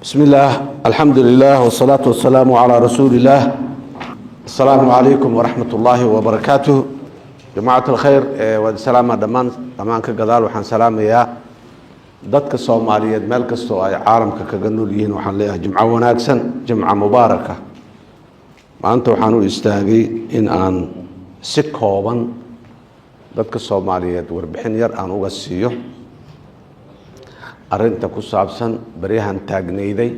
بسم الله الحمد لله والصلاة والسلام على رسول الله. السلام عليكم ورحمة الله وبركاته. جماعة الخير والسلام دمان كجدال وحن سلام يا dadka Soomaaliyeed meel kasto ay caalamka kaga nool yihiin waxaan leeyahay jimco wanaagsan jimco mubaaraka maanta waxaan u istaagay in aan si kooban dadka Soomaaliyeed warbixin yar aan uga siiyo arinta ku saabsan bariyahan taagnayday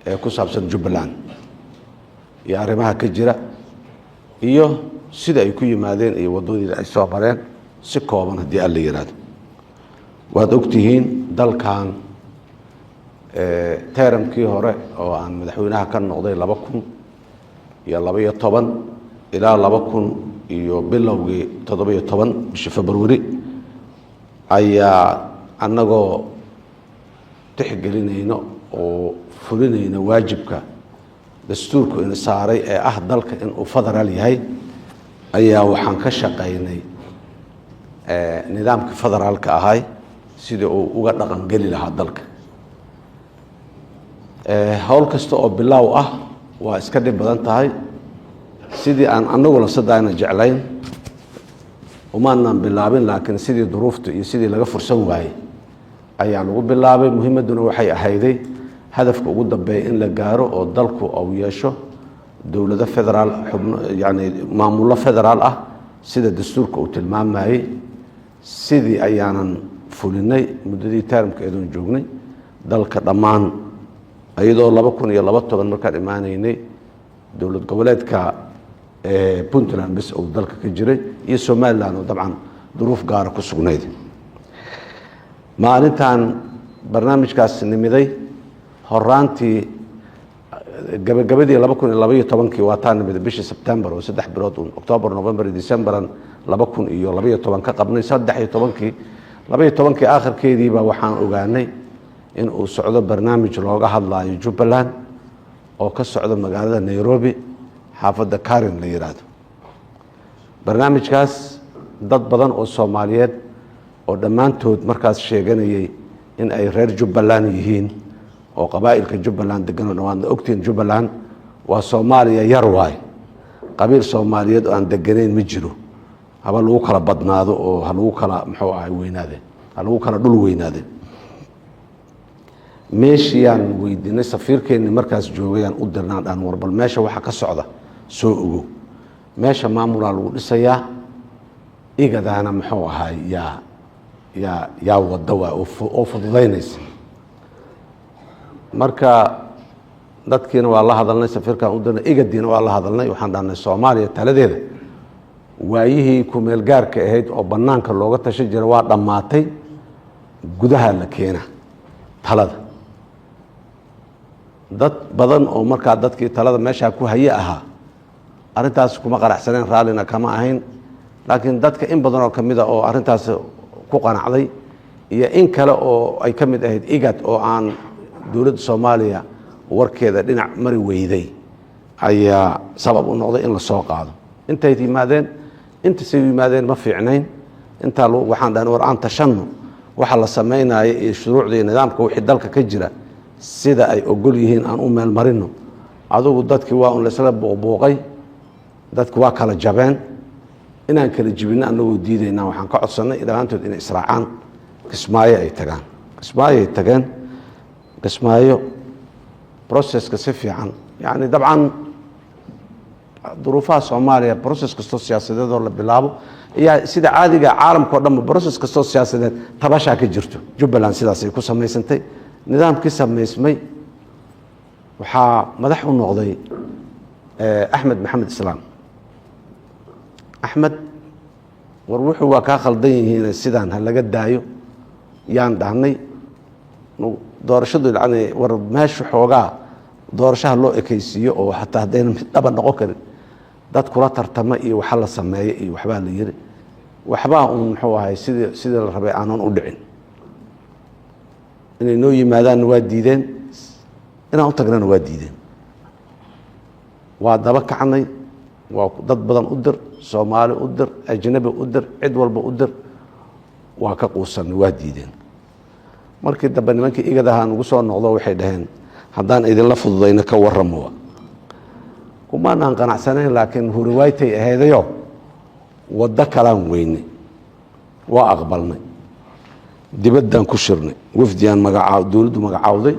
ee ku saabsan Jubbaland iyo arrimaha ka jira iyo sida ay ku yimaadeen iyo wadooyinka ay soo bareen si kooban hadii alla yiraahdo waad ogtihiin dalkan teeramkii hore oo aan madaxweynaha ka noqday 2012 ilaa 2000 iyo bilowgii 17 bishii February ayaa anagoo tixgelinayno oo fulinayno waajibka dastuurku in saaray ee ah dalka in uu federaal yahay ayaa waxaan ka shaqeynay nidaamka federaalka ahay sida uu uga dhaqan gali lahaa dalka hawl kasta oo bilaaw ah waa iska dhib badan tahay sidii aan anagu la sadayna jeclayn umaanaan bilaabin laakiin sidii duruufta iyo sidii laga fursan waayay ayaa lagu bilaabay muhiimaduna waxay ahayday hadafka ugu dambeeya in la gaaro oo dalku uu yeesho dawlad federaal yani maamul federaal ah sida dastuurka uu tilmaamayay sidii ayaanan fulinay muddadii taarmkeedun joognay dalka dhammaan ayadoo 2012 markaan imaanaynay dawlad goboleedka Puntland bas oo dalka ka jiray iyo Somaliland oo dabcan duruuf gaar ah ku sugnayd maalintan barnaamijkaas nimiday horaantii gabagabadii 2012 waa taan nimid bishii September oo 3 bilood October November December 2012 ka qabnay 13 12 aakhirkeedii baa waxaan ogaanay in uu socdo barnaamij looga hadlayo Jubbaland oo ka socdo magaalada Nairobi xaafadda Karen la yiraahdo barnaamijkaas dad badan oo Soomaaliyeed oo dhamaantood markaas sheeganayay in ay reer Jubbaland yihiin oo qabaa'ilka Jubbaland degan oo waan ogtiin Jubbaland waa Soomaaliya yar waay qabiil Soomaaliyeed oo aan deganayn ma jiro haba lagu kala badnaado oo lagu kala muxuu ahay weynaadeen lagu kala dhul weynaadeen meeshiyaan weydiinay safiirkeena markaas joogayaan u dirnaan dhan warbal meesha waxa ka socda soo ogo meesha maamulka lagu dhisayaa igadaana muxuu ahay yaa wada waa oo fududeynaysa marka dadkiina waa la hadalnay safiirkan u dirnay igadiina waa la hadalnay waxaan dhahnay Soomaaliya taladeeda waayihii ku meel gaarka ahayd oo banaanka looga tashay jiray waa dhamaatay gudaha la keena talada dad badan oo marka dadkii talada meesha ku hayay ahaa arintaas kuma qanacsaneen raalina kama ahayn laakiin dadka in badan oo kamida oo arintaas ku qanacday iyo in kale oo ay kamid ahayd igad oo aan dawladda Soomaaliya warkeeda dhinac mari weyday ayaa sabab u noqday in la soo qaado intay yimaadeen inta soo yimaadeen ma fiicnayn inta waxaan dhahnay war aan tashanno waxa la sameeyay ee shuruucda nidaamka wixii dalka ka jira sida ay ogol yihiin aan u meel marino adigu dadkii waa un la isla booqay dadku waa kala jabeen inaan kala jibino anagoo diidayna waxaan ka codsanay dhamaantood in israacaan Kismaayo ay tagaan Kismaayo ay tageen Kismaayo process ka si fiican yani dabcan duruufaha Soomaaliya process kasto siyaasadeed oo la bilaabo iyo sida caadiga caalamka oo dhan process kasto siyaasadeed tabasha ka jirto Jubbaland sidaas ay ku sameysantay nidaamkii sameysmay waxa madax u noqday Ahmed Maxamed Islaam Ahmed war wuxuu waa ka khaldan yihiin sidaan laga daayo yaan dhahnay doorashadu ilaa war meesha xoogaa doorashaha loo ekaysiyo oo hataa hadayna mid dhaba noqon karin dad kula tartama iyo waxa la sameeyay iyo waxba la yiri waxba uu muxuu ahay sidii la rabay aanan u dhicin inay noo yimaadaan waa diideen inaan u tagnana waa diideen waa daba kacnay waa dad badan u dir Soomaali u dir ajnabi u dir cid walba u dir waa ka quusan waa diideen markii dambe nimankii igadaha ugu soo noqdo waxay dhaheen haddaan idinla fududayna ka warramowa kumaanaan qanacsanayn laakiin huriwaaytay ahaydayo waddo kalaan weynay waa aqbalnay dibaddaan ku shirnay wafdiyaan dowladdu magacaawday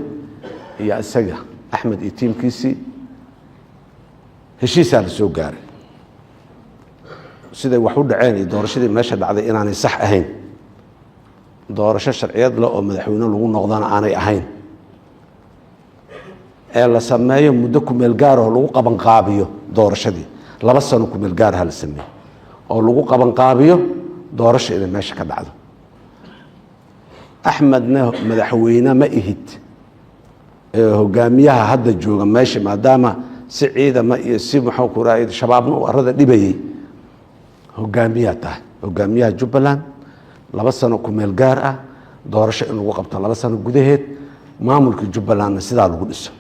iyo isaga axmed iyo tiimkiisii heshiisaa la soo gaaray siday wax u dhaceen iyo doorashadii meesha dhacday inaanay sax ahayn doorasho sharciyad leh oo madaxweyne lagu noqdana aanay ahayn ee la sameeyo muddo kumeel gaaroo lagu qabanqaabiyo doorashadii 2 sano kumeel gaaraha la sameeyo oo lagu qabanqaabiyo doorasho inay meesha ka dhacdo axmedna madaxweyne ma ihid hogaamiyaha hadda jooga meesha maadaama si ciidama iyo si maxuu ku raayay shabaabna uu arada dhibayay hogaamiyaha tahay hogaamiyaha Jubbaland 2 sano kumeel gaar ah doorasho in lagu qabto 2 sano gudaheed maamulka Jubbaland sidaa lagu dhiso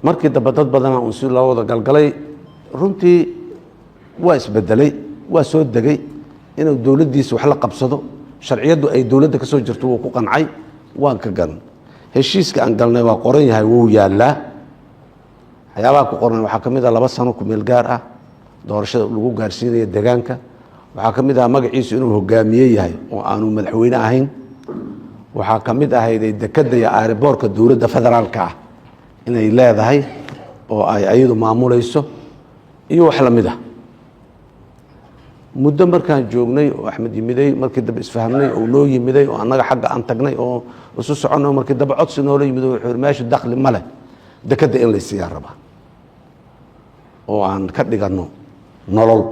markii dad badan oo si loo wada galgalay runtii waa isbedelay waa soo degay inuu dawladdiisa wax la qabsado sharciyadu ay dawladda ka soo jirto uu ku qancay waan ka gan heshiiska aan galnay waa qoran yahay wuu yaalaa waxyaabaha ku qoran waxaa ka mid ah 2 sano kumeel gaar ah doorashada lagu gaarsiinayo deegaanka waxaa ka mid ah magaciisu inuu hogaamiye yahay oo aanu madaxweyne ahayn waxaa ka mid ahayd dekadda iyo airportka dawladda federaalka ah inay leedahay oo ay ayadu maamulayso iyo wax la mid ah muddo markaan joognay oo axmed yimiday markii dab isfahamnay oo loo yimiday oo annaga xagga aan tagnay oo isu soconay markii dab codsi noo la yimiday wuxuu meesha dakhli ma leh dekadda in la siiyaa raba oo aan ka dhigano nolol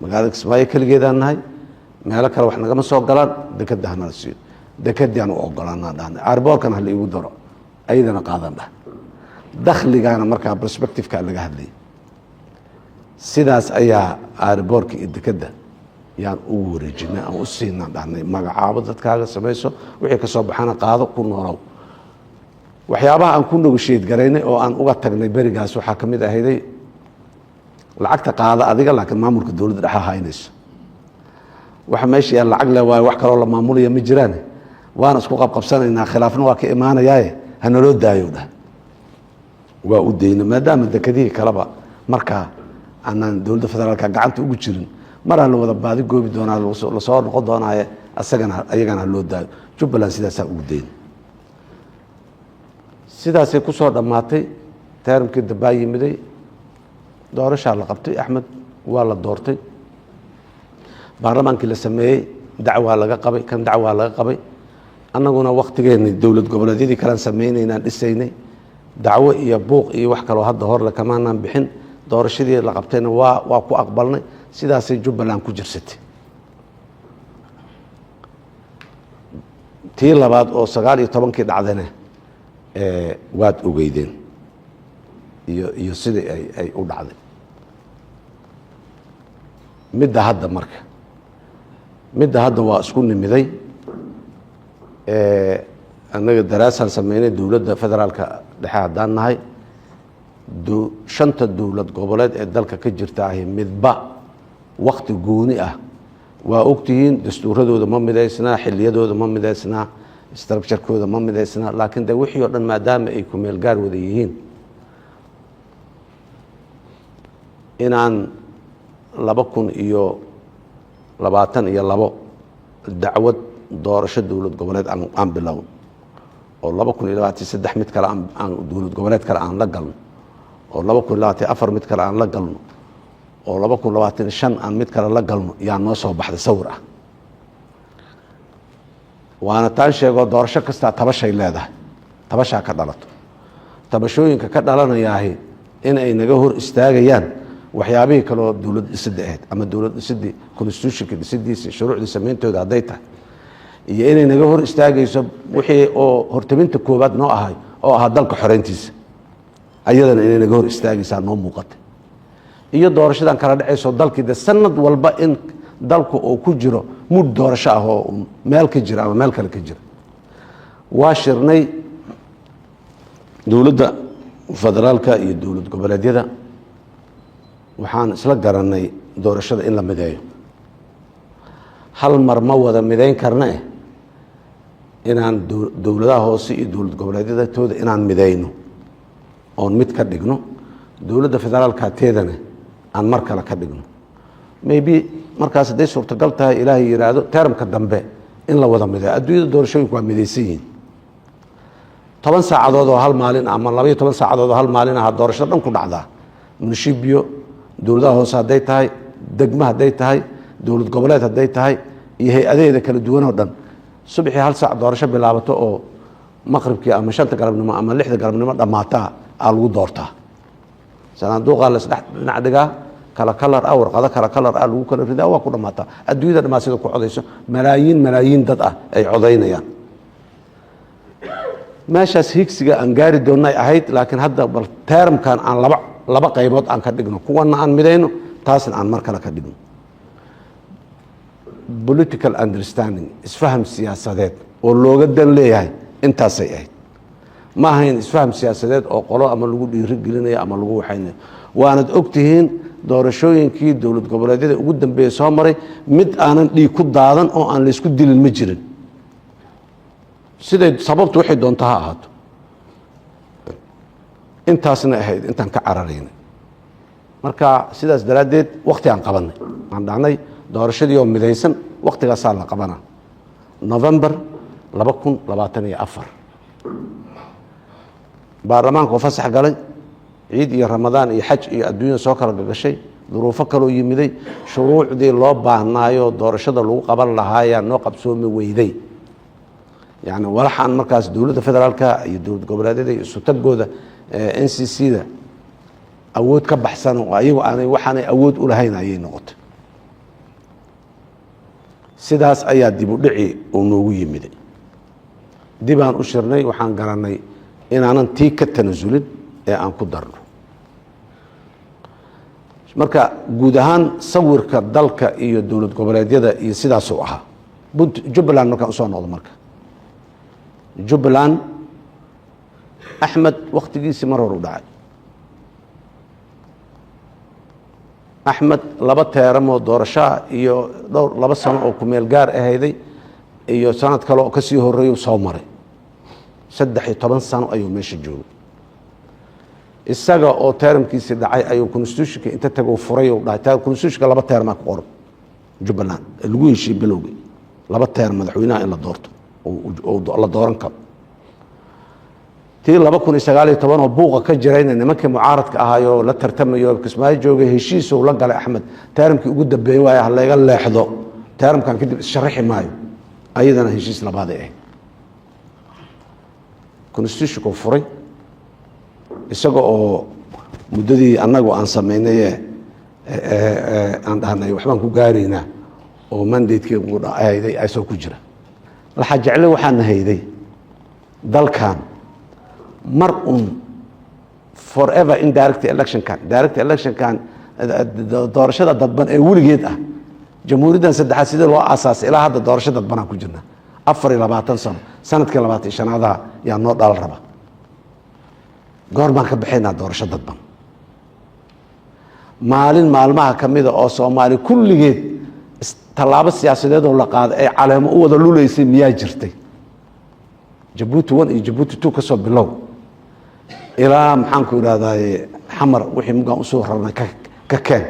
magaalada Kismaayo kaligeedaan nahay meelo kale wax nagama soo galaan dekadda hana la siiyo dekadaan u ogolaanaa dhaana airportkan hal igu daro ayadana qaadan dhah dakhligana markaa perspective-ka laga hadlay sidaas ayaa airportka iyo dekadda yaan ugu wareejinay aan u siinaa dhahnay magacaabo dadkaaga samayso wixii ka soo baxana qaado ku noolow waxyaabaha aan ku negotiate garaynay oo aan uga tagnay berigaas waxaa ka mid ahayday lacagta qaada adiga laakiin maamulka dawladda dhexe haynayso waxa meesha yaal lacag leh wax kaloo la maamulaya ma jiraan waana isku qabqabsanaynaa khilaafna waa ka imaanayaaye hana loo daayo dhah waa u deyna maadaama dekadihii kaleba markaa aanaan dawladda federaalka gacanta ugu jirin maraan la wada baadi goobi doonaa la soo noqon doonaaye ayagana loo daayo Jubbaland sidaasaa ugu deyna sidaasay ku soo dhammaatay taarikii dabaa yimiday doorashaa la qabtay axmed waa la doortay baarlamaankii la sameeyey dacwaa laga qabay kan dacwaa laga qabay annaguna waqtigeena dowlad goboleedyadii kalaan sameynaynaan dhisaynay dacwo iyo buuq iyo wax kaloo hadda hor le kamaanaan bixin doorashadii la qabtayna waa ku aqbalnay sidaasay Jubbaland ku jirsatay tii labaad oo 19 dhacdana waad ogeydeen iyo sidii ay u dhacday midda hadda waa isku nimiday annaga daraasaan sameynay dawladda federaalka dhexe haddaan nahay 5 dawlad goboleed ee dalka ka jirta ahi midba waqti gooni ah waa ogtihiin dastuuradooda ma midaysnaa xilliyadooda ma midaysnaa structurekooda ma midaysnaa laakiin de wixii oo dhan maadaama ay ku meel gaar wada yihiin inaan 2022 dacwad doorasho dawlad goboleed aan bilowno oo 2023 mid kale aan dawlad goboleed kale aan la galno oo 2024 mid kale aan la galno oo 2025 aan mid kale la galno yaa noo soo baxday sawir ah waana taan sheego doorasho kasta tabashay leedahay tabashaa ka dhalato tabashooyinka ka dhalanayaahi in ay naga hor istaagayaan waxyaabihii kaloo dawlad dhisidda ahayd ama dawlad dhisidii constitutionka dhisidiisa shuruucdii sameyntooda hadday tahay iyo inay naga hor istaagayso wixii oo hortaminta koowaad noo ahay oo ahaa dalka xoreyntiisa ayadana inay naga hor istaagaysaa noo muuqatay iyo doorashadan kala dhacayso dalkii de sanad walba in dalku uu ku jiro mud doorasho ah oo meel ka jira ama meel kale ka jira waa shirnay dawladda federaalka iyo dawlad goboleedyada waxaan isla garanay doorashada in la mideeyo hal mar ma wada midayn karna inaan dowladaha hoose iyo dowlad goboleedyadooda inaan midayno oon mid ka dhigno dowladda federaalka teedana aan mar kale ka dhigno maybe markaas hadday suurtagal tahay ilaahay yidhaahdo teramka dambe in la wada mideeyo adduunyada doorashooyinku waa midaysan yihiin 10 saacadood oo hal maalin ama 12 saacadood oo hal maalin ah doorashada dhan ku dhacdaa munishibiyo dowladaha hoose hadday tahay degmo hadday tahay dowlad goboleed hadday tahay iyo hay-adaheeda kala duwan oo dhan subaxii hal saac doorasho bilaabato oo maqribkii ama 5 galabnimo ama 6 galabnimo dhamaata lagu doortaa sanaaduuqa la saddex dhinac dhigaa kala kalar ah warqado kala kalar ah lagu kala ridaa waa ku dhamaata adduunyada dhamaa sida ku codayso malaayiin dad ah ay codaynayaan meeshaas higsiga aan gaari doonay ahayd laakiin hadda bal termkan aan laba qaybood aan ka dhigno kuwana aan midayno taasna aan mar kale ka dhigno political understanding isfaham siyaasadeed oo looga dan leeyahay intaasay ahayd ma ahayn isfaham siyaasadeed oo qolo ama lagu dhiirigelinayo ama lagu waxaynayo waanad ogtihiin doorashooyinkii dowlad goboleedyada ugu dambeeyay soo maray mid aanan dhiig ku daadan oo aan la isku dilin ma jirin siday sababtu waxay doontaa ha ahaato intaasna ahayd intaan ka cararaynay marka sidaas daraaddeed waqti aan qabanay aan dhahnay doorashadii oo midaysan waqtigaasaa la qabanaa November 2024 baarlamaanka oo fasax galay ciid iyo ramadaan iyo xaj iyo adduunyada soo kala gagashay duruufo kaloo yimiday shuruucdii loo baahnaayo doorashada lagu qaban lahaa noo qabsoomi weyday yani walaxaan markaas dowladda federaalka iyo dowlad goboleedyada iyo sutagooda NCC-da awood ka baxsan oo ayagu waxaanay awood u lahayn ayay noqotay sidaas ayaa dib u dhici oo noogu yimiday dib aan u shirnay waxaan garanay inaanan tii ka tanasulin ee aan ku darno marka guud ahaan sawirka dalka iyo dowlad goboleedyada iyo sidaasuu ahaa Jubbaland markaan usoo noqdo marka Jubbaland Axmed waqtigiisii mar hor u dhacay Axmed 2 teeramoo doorasho iyo dhowr 2 sano oo ku meel gaar ahayday iyo sanad kale oo ka sii horeeyay soo maray 13 sano ayuu meesha joogay isaga oo teeramkiisii dhacay ayuu constitutionka inta tago furay oo dhaatay constitutionka 2 teeram ku qoran Jubbaland lagu heshiiyay bilowgii 2 teeram madaxweynaha in la doorto oo la dooran karo tii 2019 oo buuqa ka jirayna nimankii mucaaradka ahaayo la tartamayo Kismaayo joogay heshiis oo la galay Axmed teeramkii ugu dambeeyay waa laga leexdo teeramkan kadib sharaxi maayo ayadana heshiis labaad ah constitutionka furay isaga oo muddadii annagu aan sameynay aan dhahnay waxbaan ku gaaraynaa oo mandate-kii ugu dhacayday ay soo ku jira la xajeclay waxaan hayday dalkan mar forever indirect election kan direct election kan doorashada dadban ee weligeed ah jamhuuriyaddan saddexaad sidii loo aasaasay ilaa hadda doorasho dadban aan ku jirna 24 sano sanadkii 25aada yaa noo dhal raba goor baan ka bixinaa doorasho dadban maalin maalmaha kamida oo Soomaali kulligeed talaabo siyaasadeed oo la qaaday ay caleemo u wada luleysay miyaa jirtay Djibouti 1 iyo Djibouti 2 ka soo bilow ilaa maxaan ku yiraahdaa xamar wixii mugan u soo rarnay ka keen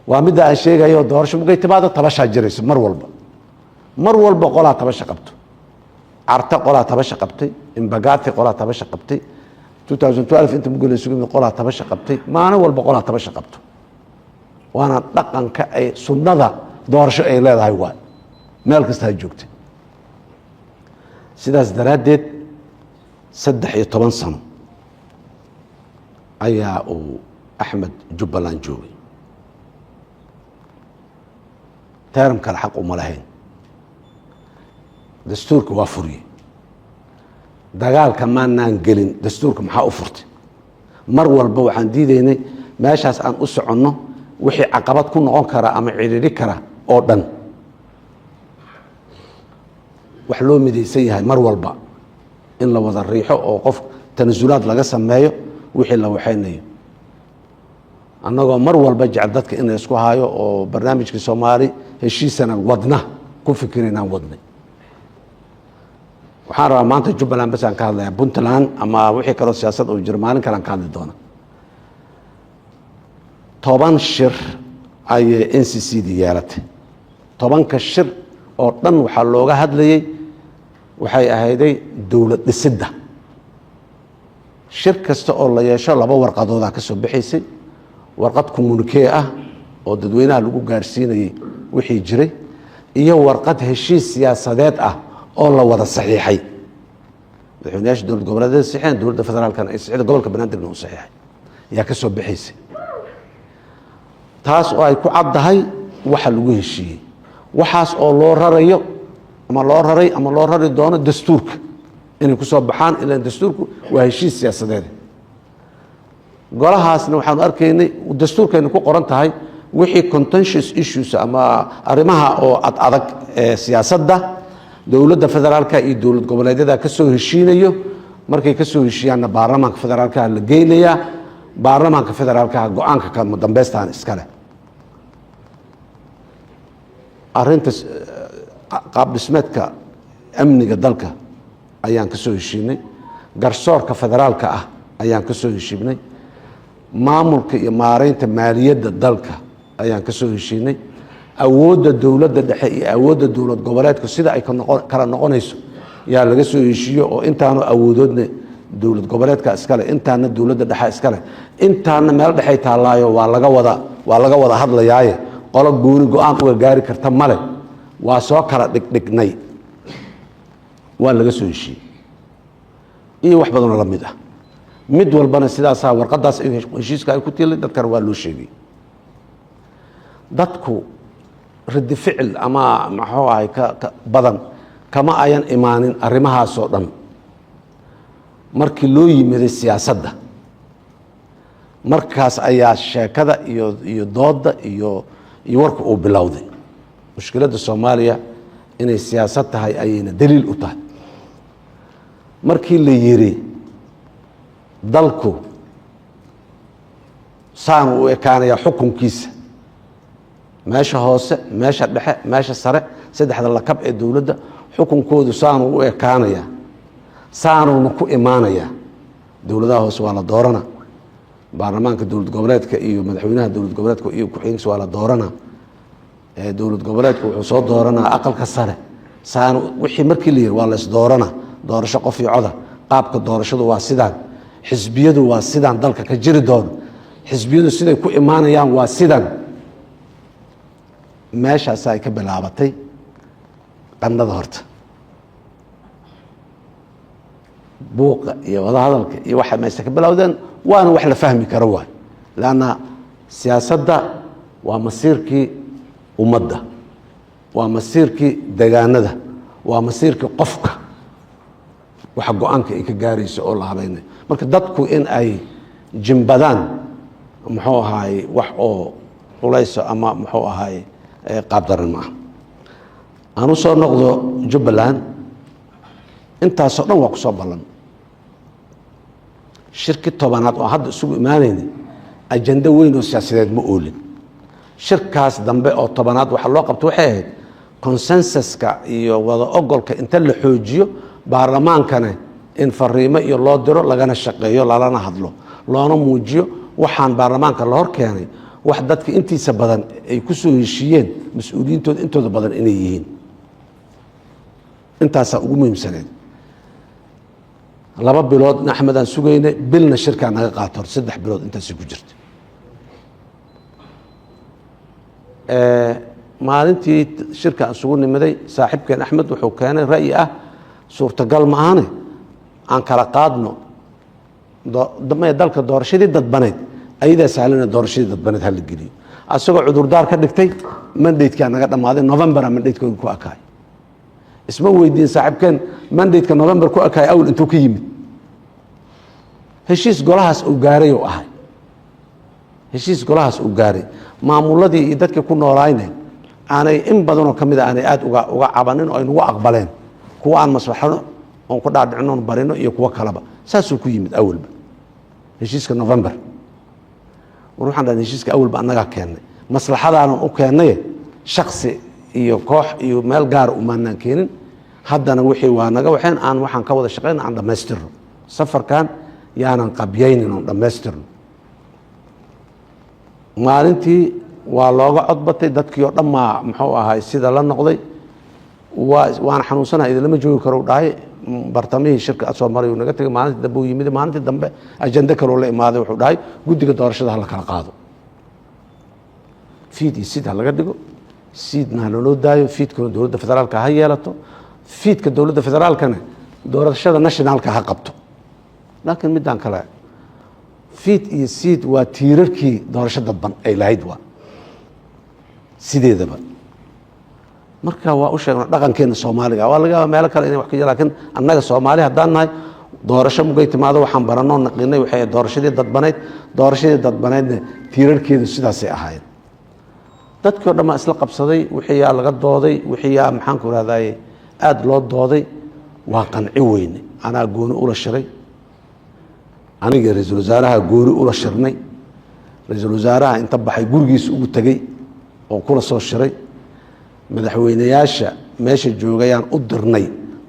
waa mid aan sheegayo doorasho mugay timaado tabasha jirayso mar walba qolaa tabasha qabto arta qolaa tabasha qabtay imbagaati qolaa tabasha qabtay 2012 inta mugay sugin qolaa tabasha qabtay maana walba qolaa tabasha qabto waana dhaqanka ay sunnada doorasho ay leedahay waa meel kasta joogtay sidaas daraaddeed 13 sano ayaa uu Axmed Jubbaland joogay teeram kale xaq uma lahayn dastuurka waa furiyay dagaalka maanaan gelin dastuurka maxaa u furtay mar walba waxaan diidaynay meeshaas aan u soconno wixii caqabad ku noqon kara ama ciriiri kara oo dhan wax loo midaysan yahay mar walba in la wada riixo oo qof tanasulaad laga sameeyo wixii la waxaynayo annagoo mar walba jecel dadka in la isku haayo oo barnaamijka Soomaali heshiisana wadna ku fikirina wadnay waxaan rabaa maanta Jubbaland bas aan ka hadlayaa Puntland ama wixii kale siyaasad oo jir maalin kale aan ka hadli doona 10 shir ay NCCD yeelatay 10 ka shir oo dhan waxa looga hadlayay waxay ahayday dawlad dhisidda shir kasta oo la yeesho laba warqadood ka soo bixisay warqad communique ah oo dadweynaha lagu gaarsiinayay wixii jiray iyo warqad heshiis siyaasadeed ah oo la wada saxiixay madaxweynaha dowladda goboleedyada saxiixeen dowladda federaalka ay saxiixday gobolka Banaadir uu saxiixay yaa ka soo bixisay taas oo ay ku caddahay waxa lagu heshiiyay waxaas oo loo rarayo ama loo rari doono dastuurka inay ku soo baxaan ilaa dastuurku waa heshiis siyaasadeed golahaasna waxaanu arkaynay dastuurkeena ku qoran tahay wixii contentious issues ama arrimaha oo adag ee siyaasadda dowladda federaalka iyo dowlad goboleedyada ka soo heshiinayo markay ka soo heshiiyaan baarlamaanka federaalka la geynaya baarlamaanka federaalka go'aanka ka dambeystaan iska leh arrinta qaab dhismeedka amniga dalka ayaan ka soo heshiinay garsoorka federaalka ah ayaan ka soo heshiinay maamulka iyo maareynta maaliyadda dalka ayaan ka soo heshiinay awoodda dowladda dhexe iyo awoodda dowlad goboleedku sida ay kala noqonayso yaa laga soo heshiiyo oo intaanu awoodoodna dowlad goboleedka iska leh intaana dowladda dhexe iska leh intaana meel dhexe taalaayo waa laga wada hadlayaaye qolo gooni go'aan uga gaari karta male waa soo kala dhigdhignay waa laga soo heshiiyey iyo wax badan oo la mid ah mid walbana sidaas warqadaas heshiiska ay ku tiilay dadkan waa loo sheegay dadku ridi ficil ama maxuu ahay ka badan kama ayan imaanin arrimahaas oo dhan markii loo yimiday siyaasadda markaas ayaa sheekada iyo dooda iyo warku uu bilowday mushkiladda Soomaaliya inay siyaasad tahay ayayna daliil u tahay markii la yiri dalku saan u ekaanaya xukunkiisa meesha hoose meesha dhexe meesha sare saddexda lakab ee dowladda xukunkoodu saan u ekaanaya saanuna ku imaanaya dowladaha hoose waa la doorana baarlamaanka dowlad goboleedka iyo madaxweynaha dowlad goboleedka iyo ku-xigeenkiisa waa la doorana dowlad goboleedku wuxuu soo dooranaa aqalka sare saan wixii markii la yiri waa la is doorana doorasho qof iyo coda qaabka doorashadu waa sidaan xisbiyadu waa sidaan dalka ka jiri doon xisbiyadu siday ku imaanayaan waa sidaan meeshaas ay ka bilaabatay qandada horta buuqa iyo wada hadalka iyo waxa meesha ka bilowdeen waana wax la fahmi karo waay laana siyaasadda waa masiirkii ummadda waa masiirkii deegaanada waa masiirkii qofka waxa go'aanka ay ka gaarayso oo la habeynay marka dadku in ay jimbadaan muxuu ahaay wax oo culayso ama muxuu ahaay qaab daran ma aanu soo noqdo Jubbaland intaas oo dhan waa ku soo balan shirki tobanaad oo hadda isugu imaanayna ajanda weyn oo siyaasadeed ma oolin shirkaas dambe oo tobanaad waxa loo qabto waxay ahayd consensus-ka iyo wada ogolka inta la xoojiyo baarlamaankana in fariimo iyo loo diro lagana shaqeeyo lalana hadlo loona muujiyo waxaan baarlamaanka la hor keenay wax dadka intiisa badan ay ku soo heshiiyeen mas'uuliyiintooda intooda badan inay yihiin intaas ugu muhiimsaneed 2 bilood Axmed aan sugaynay bilna shirka naga qaato 3 bilood intaas ku jirtay maalintii shirka aan sugu nimaday saaxiibkeen Axmed wuxuu keenay ra'yi ah suurtagal ma ahane aan kala qaadno dalka doorashadii dadbaneed ayada saalina doorashadii dadbaneed hal geliyo asagoo cudurdaar ka dhigtay mandate-ka naga dhamaaday November mandate-kooda ku akaay isma weydiin saaxiibkeen mandate-ka November ku akaay awl intuu ka yimid heshiis golahaas uu gaaray oo ahay heshiis golahaas uu gaaray maamuladii iyo dadkii ku noolaayeen aanay in badan oo kamid ah aanay aad uga cabanin oo ay nagu aqbaleen kuwa aan maslaxado oo ku dhaadhicno barino iyo kuwa kaleba saasuu ku yimid awalba heshiiska November waxaan dhahay heshiiska awalba anaga keenay maslaxadaana u keenay shakhsi iyo koox iyo meel gaar u maanaan keenin haddana wixii waa naga waxeen aan waxaan ka wada shaqeyna aan dhammaystirno safarkan yaanan qabyaynin oon dhammaystirno maalintii waa looga codbatay dadkii oo dhammaa muxuu ahay sida la noqday waan xanuunsanahay idinlama joogi karo dhahay bartamihii shirka soo maray uu naga tegay maalintii dambe uu yimid maalintii dambe ajende kaloo la imaaday wuxuu dhahay guddiga doorashada hala kala qaado fiid iyo sid ha laga dhigo siidna ha loo daayo fiidkuna dowladda federaalka ha yeelato fiidka dowladda federaalkana doorashada nationalka ha qabto laakiin midaan kale fiid iyo siid waa tiirarkii doorasho dadban ay lahayd waa sideedaba marka waa u sheegna dhaqankeena Soomaaliga waa laga yaabaa meelo kale inay wax ka jiraan laakiin annaga Soomaali haddaan nahay doorasho mugay timaado waxaan baranoo naqinay waxay doorashadii dadbaneedna tiirarkeedu sidaasay ahaayeen dadkii oo dhamma isla qabsaday wixii yaa laga dooday wixii yaa maxaan ku raadayay aad loo dooday waa qanci weyne anaa gooni ula shiray aniga ra'iisul wasaaraha gooni ula shirnay ra'iisul wasaaraha inta baxay gurigiisa ugu tagay oo kula soo shiray madaxweynayaasha meesha joogayaan u dirnay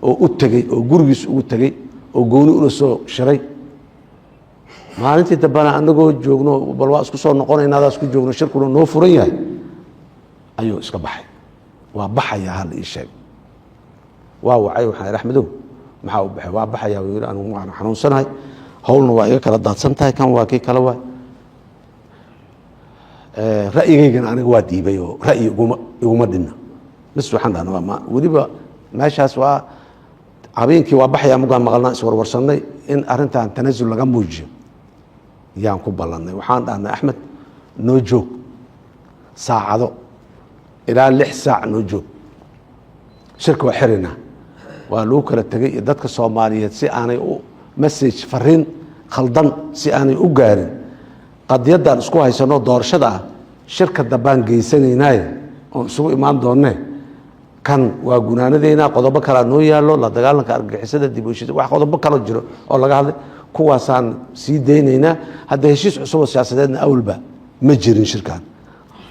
oo u tagay oo gurigiisa ugu tagay oo gooni ula soo shiray maalintii dambana anagoo joogno bal waa isku soo noqonaynaa isku joogno shirkuna noo furan yahay ayuu iska baxay waa baxaya hal ii sheeg waa wacay waxaan Axmedow maxaa u baxay waa baxaya wiil anigu waan xanuunsanahay hawlna waa iga kala daadsan tahay kan waa kii kala waa ra'yigeygana aniga waa diibay oo ra'yi iguma dhinna mis waxaan dhahnaa ma weliba meeshaas waa habeenkii waa baxaya mugaan maqalnaa iswarwarsanay in arrintan tanaasul laga muujiyo yaan ku ballanay waxaan dhahnay Axmed noo joog saacado ilaa 6 saac noo joog shirka waa xirina waa loo kala tagay dadka Soomaaliyeed si aanay u message fariin khaldan si aanay u gaarin qadiyaddan isku haysano doorashada shirka dabaan geysanaynaa oo isugu imaan doonne kan waa gunaanadeena qodobo kala noo yaalo la dagaalanka argagixisada dib u heshiis wax qodobo kala jiro oo laga hadlay kuwaasaan sii deynaynaa hadda heshiis cusub oo siyaasadeedna awalba ma jirin shirkan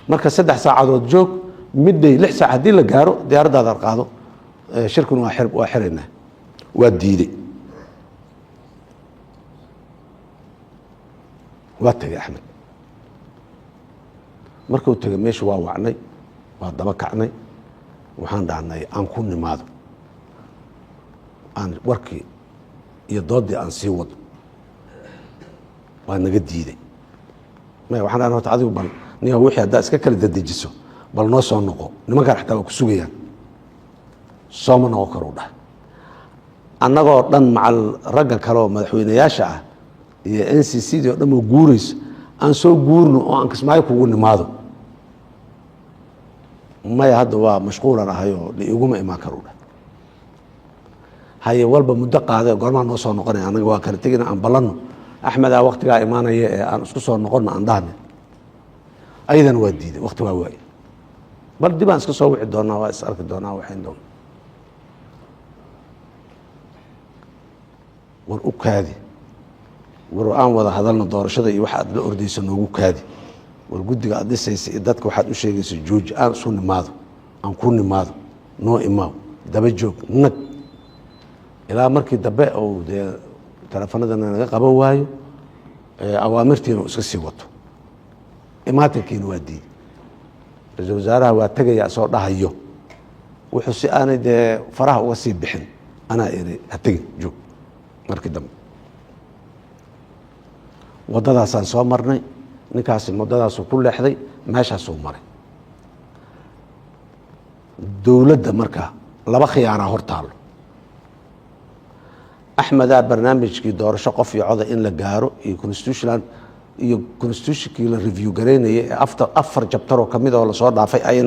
marka 3 saacadood joog midday 6 saac hadii la gaaro diyaaradaada qaado shirkuna waa xirina waa diiday waa tagay Axmed markuu tagay meesha waa wacnay waa daba kacnay waxaan dhahnay aan ku nimaado aan warkii iyo doodii aan sii wado waa naga diiday waxaan dhahnay horta adigu bal niyo wixii haddaa iska kala dadejiso bal noo soo noqo nimankaan xataa waa ku sugayaan sooma noqon karo dhahay annagoo dhan macal ragga kale oo madaxweynayaasha ah iyo NCC oo dhan oo guurayso aan soo guurno oo aan kismaayo kugu nimaado maya hadda waa mashquulan ahay oo iguma imaan karo dhahay haye walba muddo qaaday goormaa noo soo noqonay anaga waa kala tegina aan ballanno Axmedaa waqtigaa imaanaya ee aan isku soo noqonno aan dhahnay ayadana waa diiday waqti waa waayay bal dib aan iska soo wici doonaa waa is arki doonaa waxayn doonaa war u kaadi war aan wada hadalna doorashada iyo waxa aad la ordayso noogu kaadi war guddiga aad dhisaysa iyo dadka waxaad u sheegayso jooji aan soo nimaado aan ku nimaado noo imaaw daba joog nag ilaa markii dambe oo dee telefoonadana naga qaban waayo awaamirtiina iska sii wato imaatinkiina waa diiday ra'iisul wasaaraha waa tagaya soo dhahayo wuxuu si aanay dee faraha uga sii bixin anaa iri ha tagin joog markii dambe wadadaasaan soo marnay ninkaasi wadadaasuu ku leexday meeshaasuu maray dowladda marka laba khiyaana hor taalo Axmedaa barnaamijkii doorasho qof iyo coda in la gaaro iyo constitutionkii la review gareynayay ee afar jabtaroo kamid oo lasoo dhaafay ay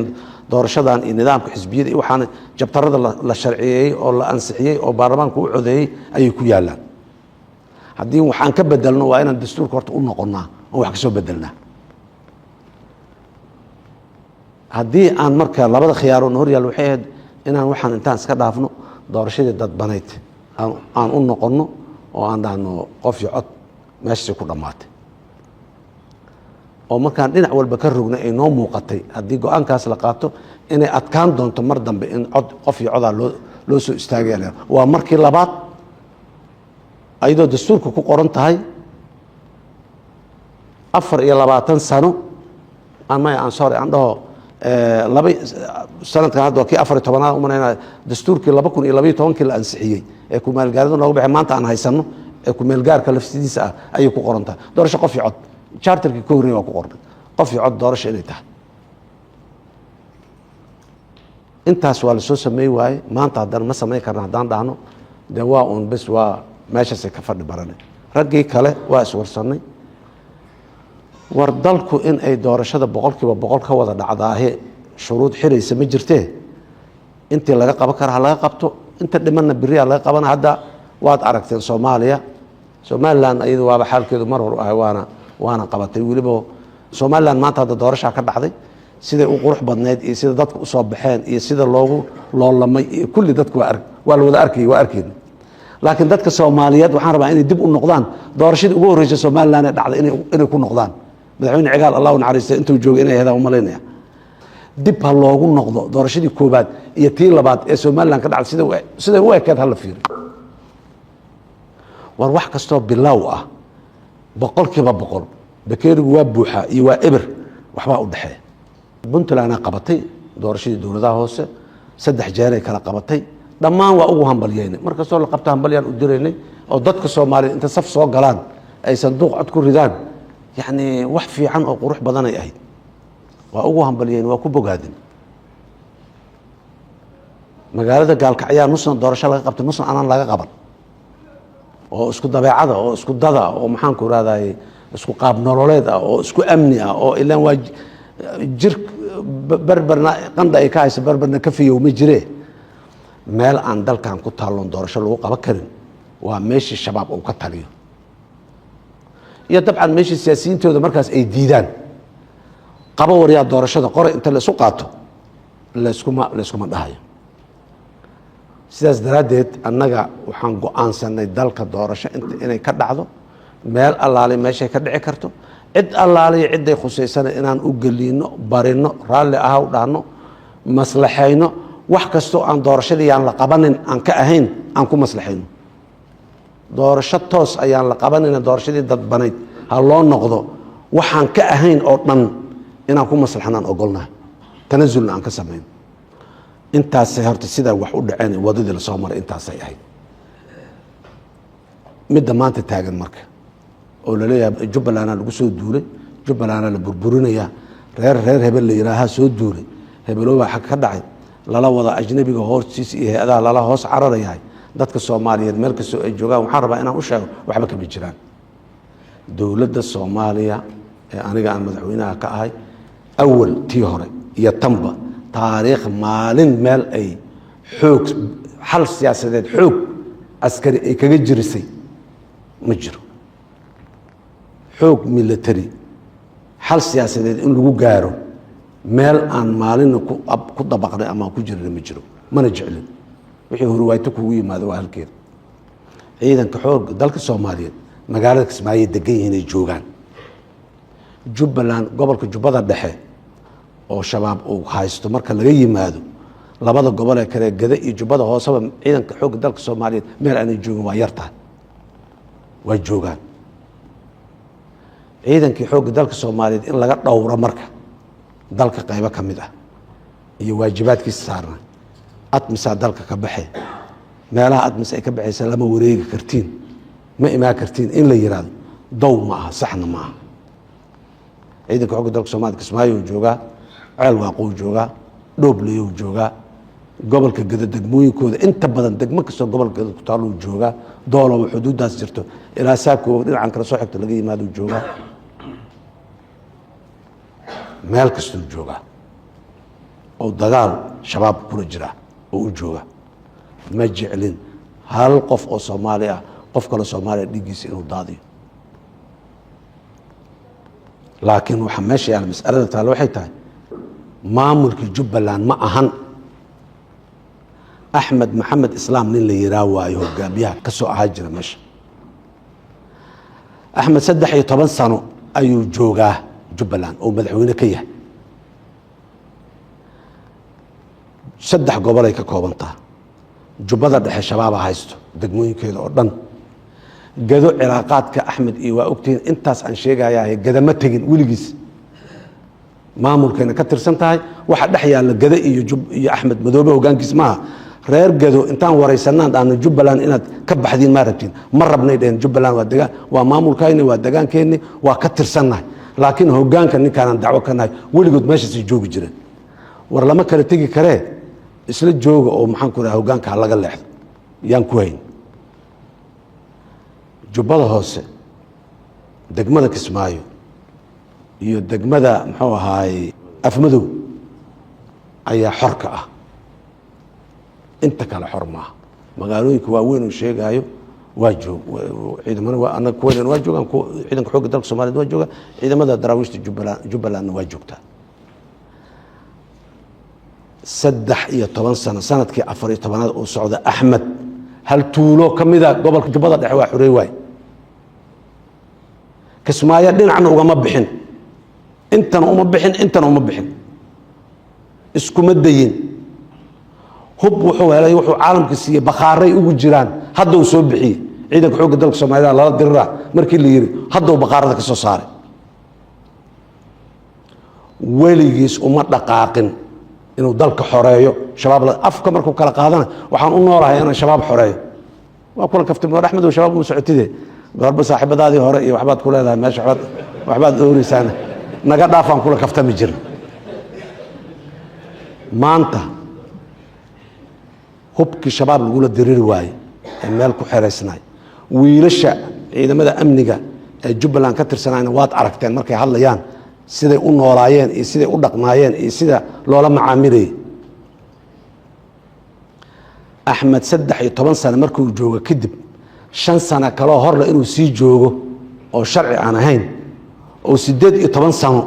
doorashadan iyo nidaamka xisbiyada iyo waxaan jabtarada la sharciyeeyey oo la ansixiyey oo baarlamaanku u codeeyey ayay ku yaalaan haddii waxaan ka bedelno waa inaan dastuurka horta u noqonnaa oo wax ka soo bedelnaa haddii aan marka labada khiyaaroo hor yaal waxay ahayd inaan waxaan intaan iska dhaafno doorashadii dadbanayd aan u noqonno oo aan dhahno qof iyo cod meeshii ku dhammaatay oo markaan dhinac walba ka rogna ay noo muuqatay haddii go-aankaas la qaato inay adkaan doonto mar dambe in qof iyo codaa loo soo istaagaya waa markii labaad ayadoo dastuurka ku qoran tahay 24 sano aan sorry aan dhaho laba sanadkan hadda kii 14aad umanayna dastuurkii 2012 la ansixiyay ee ku maalgaarida noogu bixin maanta aan haysano ee ku maalgaarka laftidiisa ah ayay ku qoran tahay doorasho qof iyo cod charterkii ka horreeyay waa ku qoran qof iyo cod doorasho inay tahay intaas waa la soo sameey waaye maanta haddana ma sameyn karna haddaan dhahno dee waa uun bes waa meeshaasay ka fadhi baranay raggii kale waa iswarsanay war dalku in ay doorashada 100% ka wada dhacdaahe shuruud xiraysa ma jirtee intii laga qaban karaa laga qabto inta dhimanna biriya laga qabana hadda waad aragteen Somaliland ayadu waaba xaalkeedu mar hor ah waana qabatay waliba Somaliland maanta hadda doorasho ka dhacday sida uu qurux badneed iyo sida dadku u soo baxeen iyo sida loogu loolamay kulli dadku waa la wada arkay laakiin dadka Soomaaliyeed waxaan rabaa inay dib u noqdaan doorashadii ugu horeysay Somaliland ee dhacday inay ku noqdaan madaxweyne cigaal Allah naxariisto intuu joogay inay heedaan umaleynaya dib ha loogu noqdo doorashadii koobaad iyo tii labaad ee Somaliland ka dhacday sida u ekeed hal fiiro war wax kasto bilow ah 100% bakeerigu waa buuxa iyo waa eber waxba u dhaxay Puntland qabatay doorashadii dowladaha hoose 3 jeer ay kala qabatay dhammaan waa ugu hambalyeynay markastoo la qabto hambalyaan u direynay oo dadka Soomaaliyeed inta saf soo galaan ay sanduuq cod ku ridaan يعني wax fiican oo qurux badan ay ahayd waa ugu hambalyeyn waa ku bogaadin magaalada gaalkacyo nusna doorasho laga qabtay nusna aanan laga qaban oo isku dabeecada oo isku dada oo maxaan ku raadaay isku qaab nololeed ah oo isku amni ah oo ilaan waa jir barbarna qanda ay ka hayso barbarna ka fiyo ma jiree meel aan dalkan ku taaloon doorasho lagu qaban karin waa meeshii shabaab uu ka taliyo iyo dabcan meeshii siyaasiyiintooda markaas ay diidaan qabo wariyaa doorashada qoray inta la isu qaato la iskuma dhahayo sidaas daraadeed annaga waxaan go'aansanay dalka doorasho inay ka dhacdo meel allaale meeshay ka dhici karto cid allaale ciday khusaysan inaan u geliino barino raalli ah u dhaano maslaxayno wax kasto aan doorashadii aan la qabanin aan ka ahayn aan ku maslaxayno doorasho toos ayaan la qabanina doorashadii dadbanayd ha loo noqdo waxaan ka ahayn oo dhan inaan ku maslaxnaan ogolnahay tanazulna aan ka sameyn intaas horta sida wax u dhaceen wadadii la soo maray intaas ay ahayd midda maanta taagan marka oo la leeyahay Jubbaland lagu soo duulay Jubbaland la burburinaya reer hebel la yiraaha soo duulay hebelooba xaq ka dhacay lala wada ajnabiga hoostiisa iyo hay'adaha lala hoos cararayahay dadka Soomaaliyeed meel kasta ay joogaan waxaan rabaa inaan u sheego waxba kama jiraan dowladda Soomaaliya ee aniga aan madaxweynaha ka ahay awal tii hore iyo tanba taariikh maalin meel ay xoog xal siyaasadeed xoog askari ay kaga jirisay ma jiro xoog military xal siyaasadeed in lagu gaaro meel aan maalin ku dabaqnay ama ku jirin ma jiro mana jeclin wixii horwaayto kugu yimaado waa halkeeda ciidanka xoog dalka Soomaaliyeed magaalada Kismaayo degan yihiin ay joogaan Jubbaland gobolka Jubbada Dhexe oo shabaab uu haysto marka laga yimaado labada gobol ee kale Gada iyo Jubbada Hooseba ciidanka xoog dalka Soomaaliyeed meel aan joogin waa yartaa waa joogaan ciidanka xoog dalka Soomaaliyeed in laga dhowro marka dalka qaybo kamid ah iyo waajibaadkiisa saaran atmisa dalka ka baxay meelaha atmisa ay ka baxaysa lama wareegi kartiin ma imaa kartiin in la yiraahdo dow ma aha saxna ma aha ciidanka xoog dalka Soomaaliyeed Kismaayo jooga ceel waaqo jooga Dhoobleeyo jooga gobolka Gada degmooyinkooda inta badan degmo kasta gobolka Gada ku taalo jooga doolo xuduudaas jirto ilaa saako dhinacan kala soo xigto laga yimaado jooga meel kasta jooga oo dagaal shabaab kula jira oo jooga ma jeclin hal qof oo Soomaali ah qof kale Soomaali dhigiisa inuu daadiyo laakiin waxa meesha yaal mas'alada taalo waxay tahay maamulka Jubbaland ma ahan Axmed Maxamed Islaam nin la yiraawayo hogaamiyaha ka soo ahaa jira meesha Axmed 13 sano ayuu joogaa Jubbaland oo madaxweyne ka yahay 3 gobol ay ka koobantaa jubbada dhexe shabaaba haysto degmooyinkeeda oo dhan gado cilaaqaadka axmed iyo waa ogtihiin intaas aan sheegayaa gadama tegin weligiis maamulkeena ka tirsan tahay waxa dhex yaalla gado iyo axmed madoobe hogaankiis maaha reer gado intaan waraysanaan dhaano jubbaland inaad ka baxdiin ma rabtiin ma rabnay dheheen jubbaland waa degaan waa maamulkayni waa degaankeenni waa ka tirsannahay laakiin hogaanka ninkaanaan dacwo ka nahay weligood meeshaasay joogi jireen war lama kala tegi karee isla jooga oo maxaan ku raha hogaanka ha laga leexdo yaan ku hayn jubbada hoose degmada Kismaayo iyo degmada muxuu ahaay Afmadow ayaa xorka ah inta kale xor maaha magaalooyinka waaweyn oo sheegayo waa joog ciidamada waa anaga kuween waa joogaan ciidanka xoogga dalka Soomaaliyeed waa jooga ciidamada daraawiishta Jubbaland waa joogtaa 13 sano sanadkii 14aad oo socda Axmed hal tuulo kamida gobolka Jubbada Dhexe waa xurey waay Kismaayo dhinacna ugama bixin intana uma bixin iskuma dayin hub wuxuu helay wuxuu caalamka siiyay bakaaray ugu jiraan hadda uu soo bixiyay ciidanka xoogga dalka Soomaaliyeed lala diraa markii la yiri hadda uu bakaarada ka soo saaray weligiis uma dhaqaaqin inuu dalka xoreeyo shabaab afka markuu kala qaadana waxaan u noolahay inaan shabaab xoreeyo waa kulan kaftamay Axmed oo shabaab u socotide goorba saaxiibadaadii hore iyo waxbaad ku leedahay meesha waxbaad oorisaana naga dhaafaan kula kaftami jirna maanta hubkii shabaab lagula diriri waaye ee meel ku xereysnay wiilasha ciidamada amniga ee Jubbaland ka tirsanayna waad aragteen markay hadlayaan siday u noolaayeen iyo siday u dhaqmaayeen iyo sida loola macaamilay Axmed 13 sano markuu joogo kadib 5 sano kale horle inuu sii joogo oo sharci aan ahayn oo 18 sano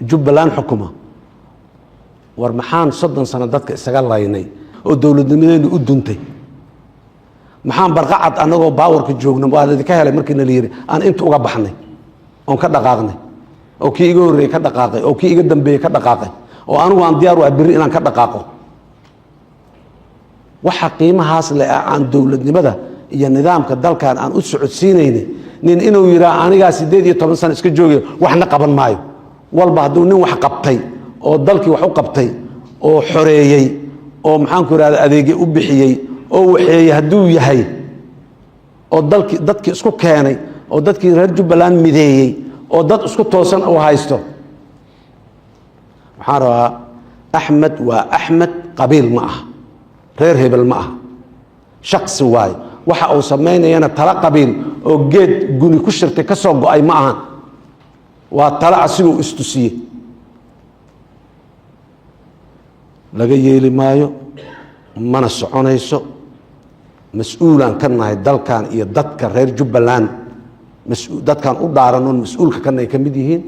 Jubbaland xukuma war maxaan 30 sano dadka isaga laynay oo dawladnimadeenu u duntay maxaan barqacad anagoo baawarka joogno waa la ka helay markii la yiri aan inta uga baxnay oo ka dhaqaaqnay oo kii iga horeeyay ka dhaqaaqay oo kii iga dambeeyay ka dhaqaaqay oo anigu aan diyaar u ah biri inaan ka dhaqaaqo waxa qiimahaas leh aan dawladnimada iyo nidaamka dalkan aan u socodsiinayni nin inuu yiraahdo aniga 18 sano iska joogay waxna qaban maayo walba haduu nin wax qabtay oo dalkii wax u qabtay oo xoreeyay oo maxaan ku raad adeeg u bixiyay oo waxay haduu yahay oo dadkii isku keenay oo dadkii reer Jubbaland mideeyay oo dad isku toosan oo haysto waxaan rabaa Axmed waa Axmed qabiil ma ah reer hebel ma ah shakhsi waay waxa uu sameynayana tala qabiil oo geed guni ku shirtay ka soo go'ay ma aha waa tala asigu istusiyay laga yeeli maayo mana soconayso mas'uulan ka nahay dalkan iyo dadka reer Jubbaland dadkan u dhaaranoon mas'uulka kan ay kamid yihiin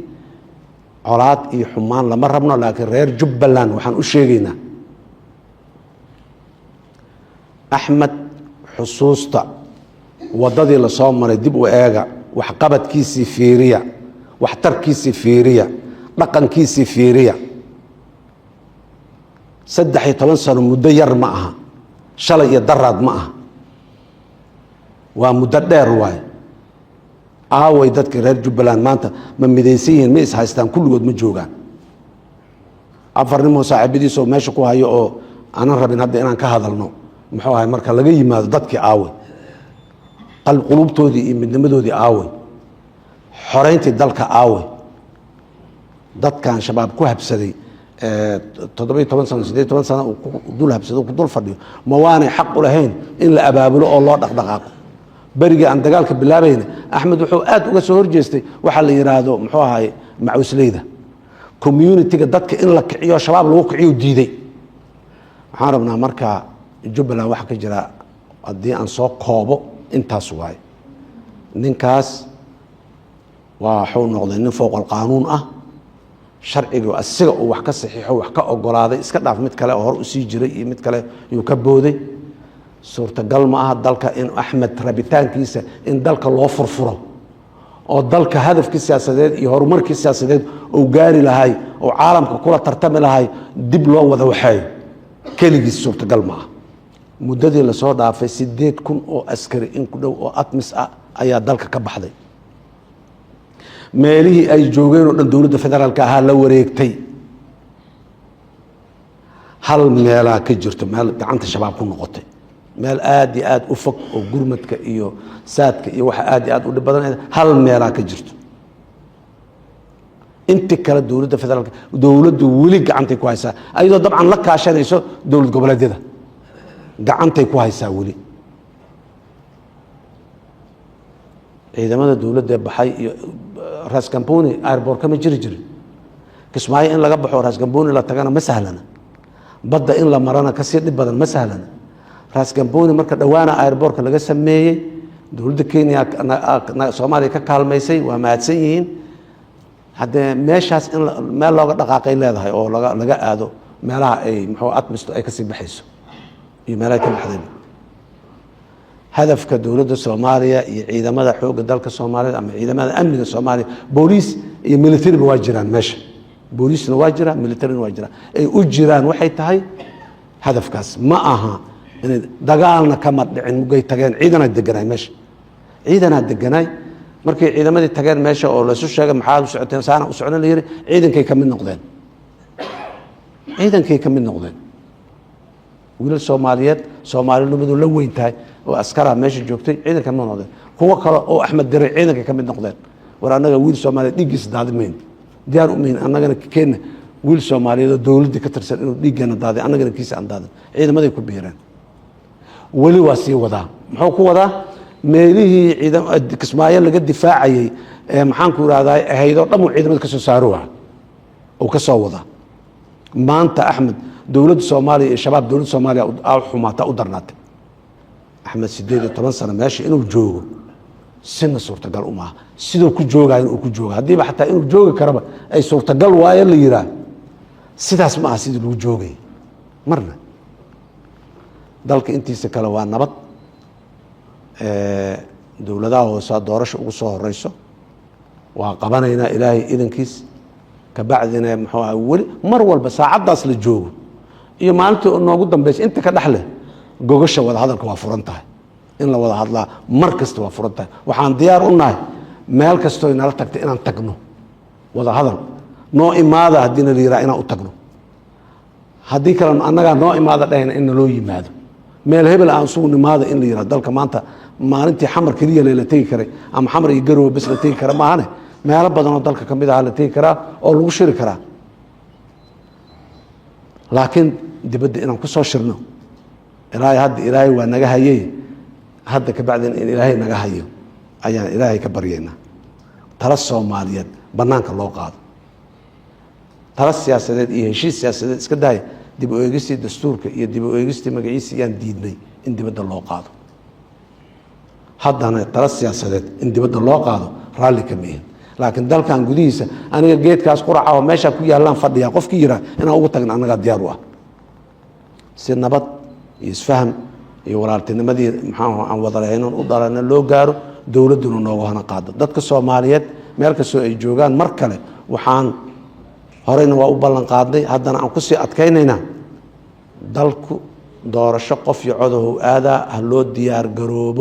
colaad iyo xumaan lama rabno laakiin reer Jubbaland waxaan u sheegaynaa Axmed xusuusta wadadii la soo maray dib u eega wax qabadkiisii fiiriya wax tarkiisii fiiriya dhaqankiisii fiiriya 13 sano muddo yar ma aha shalay iyo daraad ma aha waa muddo dheer waay aaway dadka reer Jubbaland maanta ma midaysan yihiin ma is haystaan kulligood ma joogaan afarnimo saaxiibadiisoo meesha ku hayo oo aanan rabin hadda inaan ka hadalno muxuu ahay marka laga yimaado dadkii aaway qulubtoodii iyo midnimadoodii aaway xoreyntii dalka aaway dadkan shabaab ku habsaday 17 sano 18 sano dul habsado ku dul fadhiyo ma waanay xaq u lahayn in la abaabulo oo loo dhaqdhaqaaqo bariga aan dagaalka bilaabayna Axmed wuxuu aad uga soo horjeestay waxa la yiraahdo muxuu ahay macuusleyda community-ga dadka in la kiciyo shabaab lagu kiciyo diiday waxaan rabnaa marka Jubbaland waxa ka jira hadii aan soo koobo intaas waay ninkaas waa xuu noqday nin fooq qaanuun ah sharciga asiga oo wax ka saxiixo wax ka ogolaaday iska dhaaf mid kale oo hor u sii jiray iyo mid kale uu ka booday suurtagal ma aha dalka in Axmed rabitaankiisa in dalka loo furfuro oo dalka hadafkiisa siyaasadeed iyo horumarkiisa siyaasadeed oo gaari lahay oo caalamka kula tartami lahay dib loo wada waxay kaligiis suurtagal ma aha muddadii la soo dhaafay 8,000 oo askari in ku dhow oo atmis ah ayaa dalka ka baxday meelihii ay joogeen oo dhan dowladda federaalka ahaa la wareegtay hal meelaa ka jirto meel gacanta shabaab ku noqotay meel aad iyo aad u fog oo gurmadka iyo saadka iyo waxa aad iyo aad u dhib badan hal meelaa ka jirto inta kale dowladda federaalka dowladdu weli gacantay ku haysaa ayadoo dabcan la kaashanayso dowlad goboleedyada gacantay ku haysaa weli ciidamada dowladda baxay iyo Ras Kamboni airport kama jiri jirin Kismaayo in laga baxo Ras Kamboni la tagana ma sahlana badda in la marana ka sii dhib badan ma sahlana Ras Kamboni marka dhawaana airportka laga sameeyay dowladda Kenya Soomaaliya ka kaalmaysay waa mahadsan yihiin hadda meeshaas in meel looga dhaqaaqay leedahay oo laga aado meelaha ay muxuu atmisto ay ka sii baxayso iyo meelaha ka baxday hadafka dowladda Soomaaliya iyo ciidamada xoogga dalka Soomaaliya ama ciidamada amniga Soomaaliya booliis iyo military waa jiraan meesha booliisna waa jira militaryna waa jira ay u jiraan waxay tahay hadafkaas ma aha in dagaalna kama dhicin mugay tageen ciidana deganay meesha ciidana deganay markay ciidamadii tageen meesha oo la isu sheegay maxaa u socoteen saana u socon la yiri ciidankay ka mid noqdeen wiilal Soomaaliyeed Soomaaliyadu la weyn tahay oo askara meesha joogtay ciidanka ma noqdeen kuwa kale oo Axmed Diray ciidanka ka mid noqdeen war anaga wiil Soomaaliyeed dhigiis daadmeen diyaar u meen anagana keen wiil Soomaaliyeed oo dawladda ka tirsan inuu dhiigana daaday anagana kiisa aan daadan ciidamaday ku biireen wali waa sii wadaa muxuu ku wadaa meelihii ciidan Kismaayo laga difaacayay maxaan ku raadaay ahaydo dhamo ciidamada ka soo saaro oo ka soo wada maanta Axmed dowladda Soomaaliya iyo shabaab dowladda Soomaaliya oo xumaata u darnaatay Axmed 18 sano meesha inuu joogo sina suurtagal uma sidoo ku joogay inuu ku joogo hadii ba xataa inuu joogi karaba ay suurtagal waayo la yiraa sidaas ma aha sidii lagu joogay marna dalka intiisa kale waa nabad dowladaha hoose doorasho ugu soo horeyso waa qabanayna ilaahay idankiis ka bacdina muxuu ahaa wali mar walba saacadaas la joogo iyo maalintii noogu dambeysay inta ka dhaxle gogasha wada hadalka waa furan tahay in la wada hadlaa mar kasta waa furan tahay waxaan diyaar u nahay meel kasto inala tagtay inaan tagno wada hadal noo imaada hadii la yiraahdo inaan u tagno hadii kale annaga noo imaada dhahayna in loo yimaado meel hebel aan soo nimaada in la yiraahdo dalka maanta maalintii xamar kaliya la tagi karay ama xamar iyo garow bas la tagi kara maahane meelo badan oo dalka kamid ah la tagi karaa oo lagu shiri karaa laakiin dibadda inaan ku soo shirno ilaahay waa naga hayay hadda ka bacdin in ilaahay naga hayo ayaan ilaahay ka baryeena tala Soomaaliyeed banaanka loo qaado tala siyaasadeed iyo heshiis siyaasadeed iska daay dib u eegistii dastuurka iyo dib u eegistii magaciisa yaan diidnay in dibadda loo qaado haddana tala siyaasadeed in dibadda loo qaado raalli ka mihin laakiin dalkan gudihiisa aniga geedkaas quraca oo meesha ku yaalaan fadhiya qofkii yira inaan ugu tagno anaga diyaar u ah si nabad iyo isfaham iyo walaaltinimadii maxaa aan wada leeyno u dalana loo gaaro dawladuna nooga hana qaado dadka Soomaaliyeed meel kastoo ay joogaan mar kale waxaan horeyna waa u ballan qaaday haddana aan ku sii adkaynayna dalku doorasho qof iyo codow aada loo diyaar garoobo